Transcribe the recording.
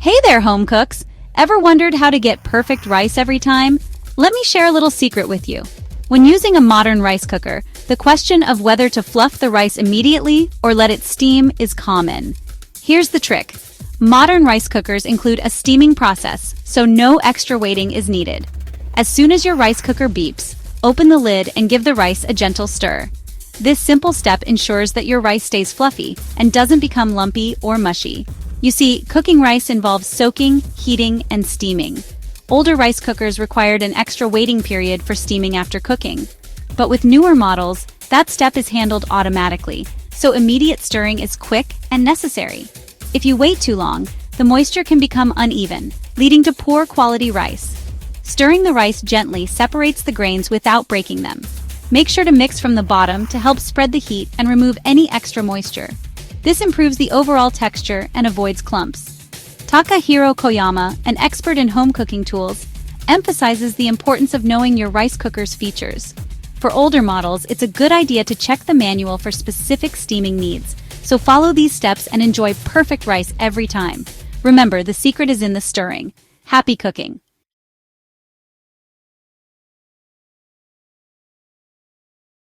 Hey there, home cooks! Ever wondered how to get perfect rice every time? Let me share a little secret with you. When using a modern rice cooker, the question of whether to fluff the rice immediately or let it steam is common. Here's the trick. Modern rice cookers include a steaming process, so no extra waiting is needed. As soon as your rice cooker beeps, open the lid and give the rice a gentle stir. This simple step ensures that your rice stays fluffy and doesn't become lumpy or mushy. You see, cooking rice involves soaking, heating, and steaming. Older rice cookers required an extra waiting period for steaming after cooking. But with newer models, that step is handled automatically, so immediate stirring is quick and necessary. If you wait too long, the moisture can become uneven, leading to poor quality rice. Stirring the rice gently separates the grains without breaking them. Make sure to mix from the bottom to help spread the heat and remove any extra moisture. This improves the overall texture and avoids clumps. Takahiro Koyama, an expert in home cooking tools, emphasizes the importance of knowing your rice cooker's features. For older models, it's a good idea to check the manual for specific steaming needs, so follow these steps and enjoy perfect rice every time. Remember, the secret is in the stirring. Happy cooking!